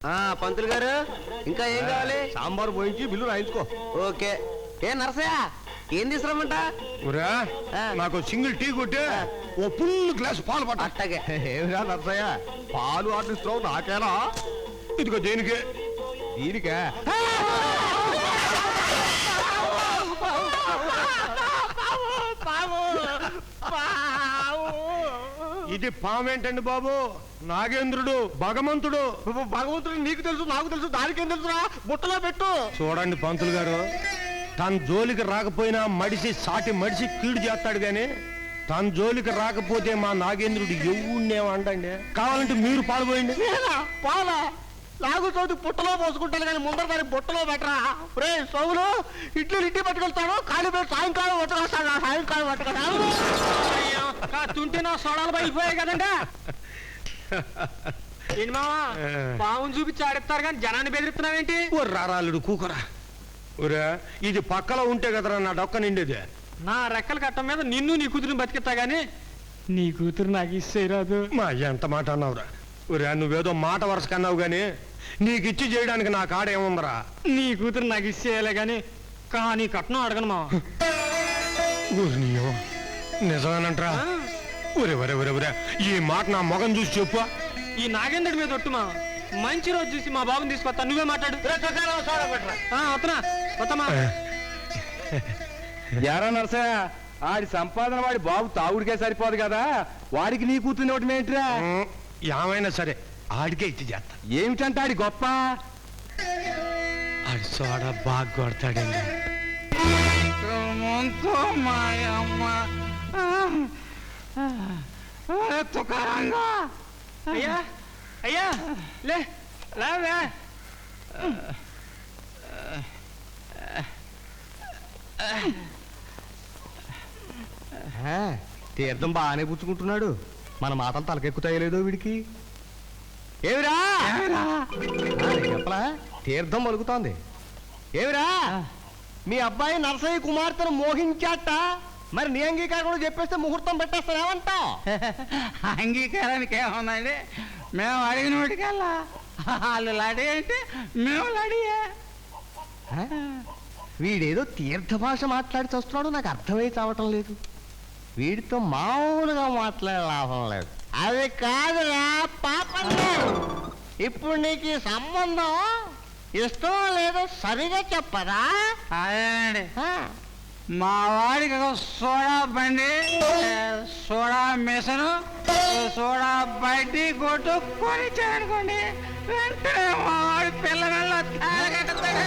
పంతులు గారు ఇంకా ఏం కావాలి? సాంబార్ పోయించి బిల్లు రాయించుకో. ఓకే. ఏ నరసయ్య, ఏం తీసుకురామంట? నాకు సింగిల్ టీ కొట్టే ఓ ఫుల్ గ్లాస్ పాలు పట్ట. అట్టగే. ఏమిరా నరసయ్య, పాలు ఆడిస్తావు నాకేనా? ఇదిగో దేనికే? దీనికే ఇది పామేంటండి బాబు? నాగేంద్రుడు, భగవంతుడు. భగవంతుడు నీకు తెలుసు, నాకు తెలుసు, దానికేం తెలుసురా? బుట్టలో పెట్టు. చూడండి పంతులు గారు, తన జోలికి రాకపోయినా మడిసి సాటి మడిసి కీడు చేస్తాడు గాని తన జోలికి రాకపోతే మా నాగేంద్రుడు ఎవడేమండండి. కావాలంటే మీరు పాల్పోయండి. పాలా నాగు చోటు పుట్టలో పోసుకుంటాను కానీ ముందర దాన్ని బుట్టలో పెట్టరా. రే సోములు, ఇడ్లీలు ఇంటి పట్టుకెళ్తాను, ఖాళీ పేరు సాయంకాలం పట్టుకొస్తాను. సాయంకాలం పట్టుకొస్తాను. తుంటే నా సోడాలు బయలుపోయాయి కదండి. ఏంటి మావా, పావును చూపించి ఆడిస్తారు కానీ జనాన్ని బెదిరిస్తున్నావేంటి? ఓ రారాలుడు కూకరా. ఒరే, ఇది పక్కలో ఉంటే కదరా నా డొక్క నిండేది. నా రెక్కల కట్టం మీద నిన్ను నీ కూతురుని బతికిస్తా గానీ నీ కూతురు నాకు ఇచ్చేయరాదు. మా ఎంత మాట అన్నావురా? ఒరే, నువ్వేదో మాట వరుస కన్నావు గాని నీకు ఇచ్చి చేయడానికి నా కాడ ఏముందరా? నీ కూతురు నాకు ఇచ్చేయాలే గాని కానీ కట్నం అడగను మా. నిజమేనంటరా? ఒరే ఒరే ఒరే ఒరే, ఈ మాట నా మొగం చూసి చెప్పు. ఈ నాగేంద్రుడి మీద ఒట్టుమా. మంచి రోజు చూసి మా బాబుని తీసుకొస్తా, నువ్వే మాట్లాడు. ఎరా నరసయ్య, ఆడి సంపాదన వాడి బాబు తాగుడికే సరిపోదు కదా, వాడికి నీ కూతుర్ని ఒకటి ఏంట్రా? ఏమైనా సరే ఆడికే ఇచ్చి చేస్తా. ఏమిటంటే ఆడి గొప్ప? ఆడి సోడా బాగా కొడతాడండి. అయ్యా అయ్యా, లే లేవే. తీర్థం బాగానే పుచ్చుకుంటున్నాడు. మన మాటలు తలకెక్కుతాయో లేదో వీడికి. ఏమిరా చెప్పలా, తీర్థం పలుకుతోంది. ఏమిరా, మీ అబ్బాయి నరసయ్య కుమార్తెను మోహించాట. మరి నీ అంగీకారం కూడా చెప్పేస్తే ముహూర్తం పెట్టేస్తానేమంటావు? అంగీకారానికి ఏముందండి, మేము అడిగిన వాటికల్లా వాళ్ళు లడి అంటే మేము లడియే. వీడేదో తీర్థ భాష మాట్లాడి వస్తున్నాడు, నాకు అర్థమై చావటం లేదు. వీడితో మామూలుగా మాట్లాడే లాభం లేదు. అది కాదురా పాపం. ఇప్పుడు నీకు ఈ సంబంధం ఇష్టం లేదో సరిగా చెప్పరా? అదేనండి, మా వాడికి ఒక సోడా బండి, సోడా మిషను, సోడా బడ్డీ కొట్టు కొనిచ్చాడనుకోండి, వెంటనే మా వాడి పిల్లల తాగెడతాడు.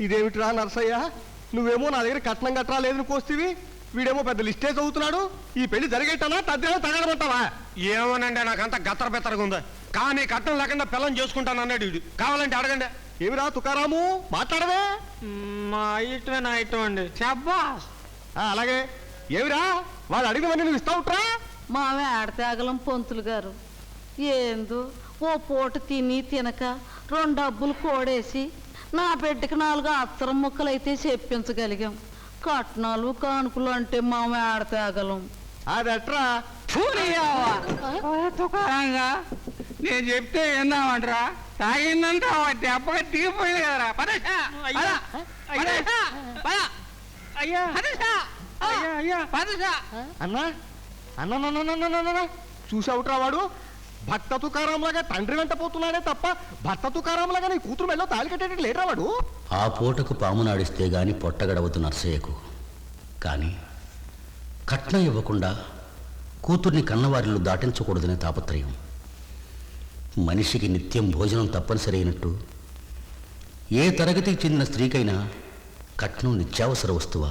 ఇదేమిట్రా నరసయ్య, నువ్వేమో నా దగ్గర కట్నం కట్టరా లేదని కోస్తివి, వీడేమో పెద్ద లిస్టే చదువుతున్నాడు. ఈ పెళ్లి జరిగేటనా తద్దేమో తగలమంటావా? ఏమోనండి, నాకంతా గత్తర బెత్తరగా ఉందా. కానీ కట్నం లేకుండా పిల్లని చేసుకుంటాను అన్నాడు వీడు. కావాలంటే అడగండి. ఏమిరా తుకారాము, మాట్లాడవే. మా ఇష్టమే నా ఇష్టం అండి. శబ్బాస్. అలాగే. ఏమిరా, వాళ్ళు అడిగినవన్నీ నువ్వు ఇస్తావుట్రా? మావే ఆడతేగలం పంతులు గారు. ఏందో ఓ పూట తిని తినక 2 డబ్బులు కోడేసి నా బిడ్డకి 4 అత్తరం ముక్కలైతే చెప్పించగలిగాం. కట్నాలు కానుకలు అంటే మామే ఆడతేగలం. అదట్రా. తుకారంగా నేను చెప్తే విన్నామంటరా? తాగిందంటే దెబ్బగా దిగిపోయింది కదరా. అన్నా అన్నా చూసావుట్రా, వాడు భక్త తుకారాంలాగా తండ్రి వెంట పోతున్నాడే తప్ప భర్త తుకారాంలాగా నీ కూతురు మెల్లో తాళి కట్టేటట్టు లేరా వాడు. ఆ పూటకు పాము నాడిస్తే గాని పొట్టగడవద్దు నర్సయ్యకు. కానీ కట్నం ఇవ్వకుండా కూతుర్ని కన్నవారిలో దాటించకూడదనే తాపత్రయం. మనిషికి నిత్యం భోజనం తప్పనిసరి అయినట్టు ఏ తరగతికి చెందిన స్త్రీకైనా కట్నం నిత్యావసర వస్తువా?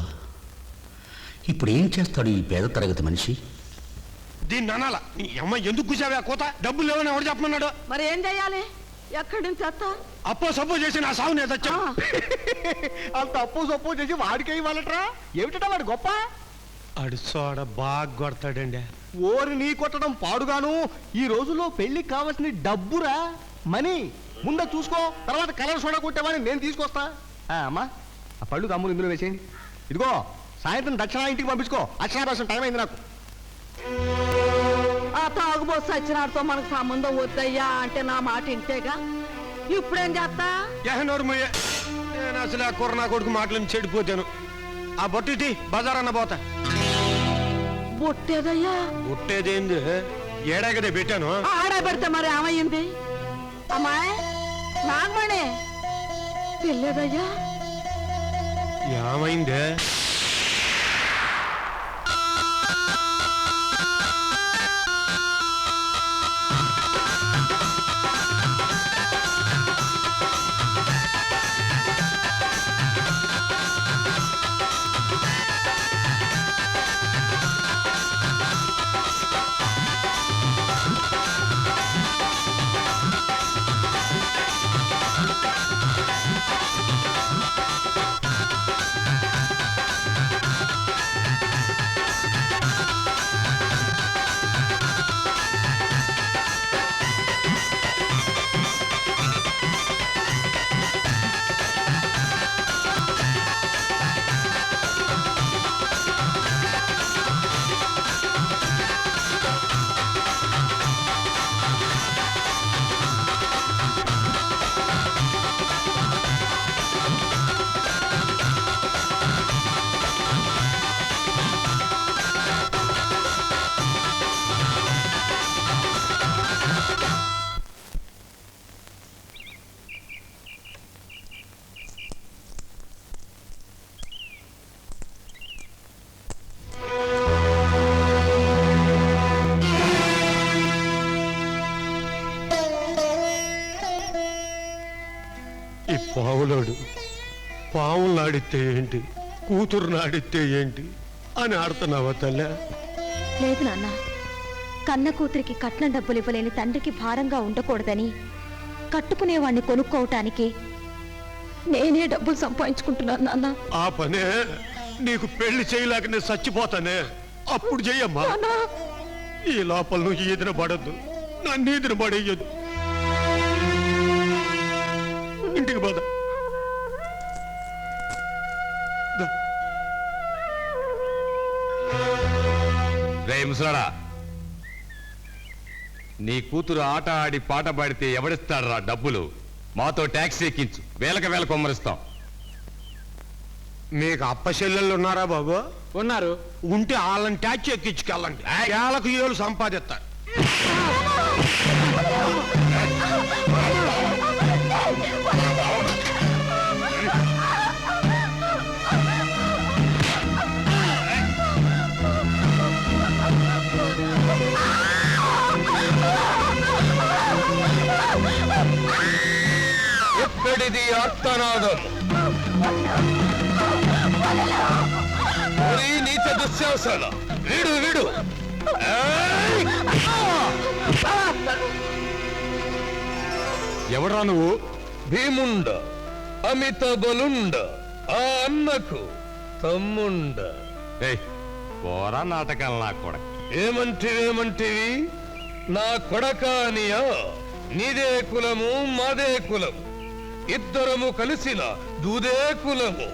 ఇప్పుడు ఏం చేస్తాడు ఈ పేద తరగతి మనిషి? దీన్ని అనాల. నీ అమ్మ ఎందుకు కూసావే ఆ కోత? డబ్బులు లేవని ఎవరు చెప్పమన్నాడు? మరి ఏం చెయ్యాలి? ఎక్కడి నుంచి వస్తా? అప్పో సప్పో చేసి నా సాగు నేను తెచ్చా. అంత అప్పు సప్పు చేసి వాడికే ఇవ్వాలట్రా? ఏమిటా వాడు గొప్ప? అడుసోడ బాగా కొడతాడండి. ఓరి నీ కొట్టడం పాడుగాను. ఈ రోజుల్లో పెళ్లికి కావాల్సిన డబ్బురా, మనీ. ముందు చూసుకో, తర్వాత కలర్ సోడా కొట్టేవాడిని నేను తీసుకొస్తా. అమ్మా, ఆ పళ్ళు తమ్ముడు ఇందులో వేసేయండి. ఇదిగో సాయంత్రం దక్షిణ ఇంటికి పంపించుకో. అక్షరాభ్యాసం టైం అయింది నాకు. తాగుబోతు సచ్చినాడితో మనకు సంబంధం వద్దయ్యా అంటే నా మాట ఇంటేగా. ఇప్పుడేం చేస్తా? నోరుమయ్య, నేను అసలు ఆ కొరనా కొడుకు మాటలను చెడిపోతాను. ఆ బొట్టు బజార్ అన్న పోతా. బొట్టేదయ్యా? బొట్టేదేంది, ఏడా కదా పెట్టాను. ఆడా పెడితే మరి ఏమయ్యింది? అమ్మాయి నాగమణి తెలియదయ్యా? ఏమైందే? ఈ పావులోడు పావులు నాడితే ఏంటి, కూతురు నాడితే ఏంటి అని ఆడుతున్నావా తల్లి? లేదు నాన్న, కన్న కూతురికి కట్నం డబ్బులు ఇవ్వలేని తండ్రికి భారంగా ఉండకూడదని కట్టుకునేవాణ్ణి కొనుక్కోవటానికి నేనే డబ్బులు సంపాదించుకుంటున్నాను నాన్న. ఆ పనే నీకు పెళ్లి చేయలేక నేను చచ్చిపోతానే, అప్పుడు చెయ్యమ్మా. ఈ లోపల నువ్వు ఈదిన పడద్దు, నన్ను ఈదిన పడేయద్దు. ఇంటికి పోద. రే ముసలాడా, నీ కూతురు ఆట ఆడి పాట పాడితే ఎవడిస్తాడరా డబ్బులు? మాతో ట్యాక్సీ ఎక్కించు, వేలకు వేల కొమ్మరిస్తాం. మీకు అప్పచెల్లెళ్ళు ఉన్నారా బాబు? ఉన్నారు. ఉంటే వాళ్ళని ట్యాక్సీ ఎక్కించుకెళ్ళండి, ఏళ్ళకు ఏళ్ళు సంపాదిస్తారు. ఎక్కడిది ఆర్తనాదం? నీచ దుశ్శాసన, వీడు వీడు. ఎవడ్రా నువ్వు? భీముండ, అమిత బలుండ, ఆ అన్నకు తమ్ముండ. పోరా నాటకాలు నా కొడక. ఏమంటివి? నా కొడక అనియా? నీదే కులము మాదే కులము, ఇద్దరము కలిసిన దూదే కులము.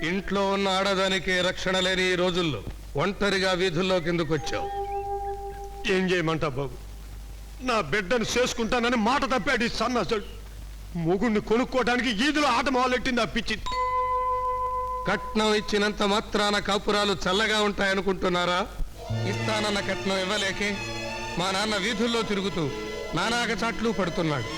ఇంట్లో ఉన్న ఆడదానికి రక్షణ లేని ఈ రోజుల్లో ఒంటరిగా వీధుల్లోకి ఎందుకు వచ్చావు? ఏం చేయమంటా బాబు, నా బిడ్డను చేసుకుంటానని మాట తప్పాడు ఈ సన్నాసుడు. మొగుణ్ణి కొనుక్కోవడానికి ఈదులో ఆట మొదలెట్టింది ఆ పిచ్చి. కట్నం ఇచ్చినంత మాత్రాన కాపురాలు చల్లగా ఉంటాయనుకుంటున్నారా? ఇస్తానన్న కట్నం ఇవ్వలేకే మా నాన్న వీధుల్లో తిరుగుతూ నానాగ చాట్లు పడుతున్నాడు.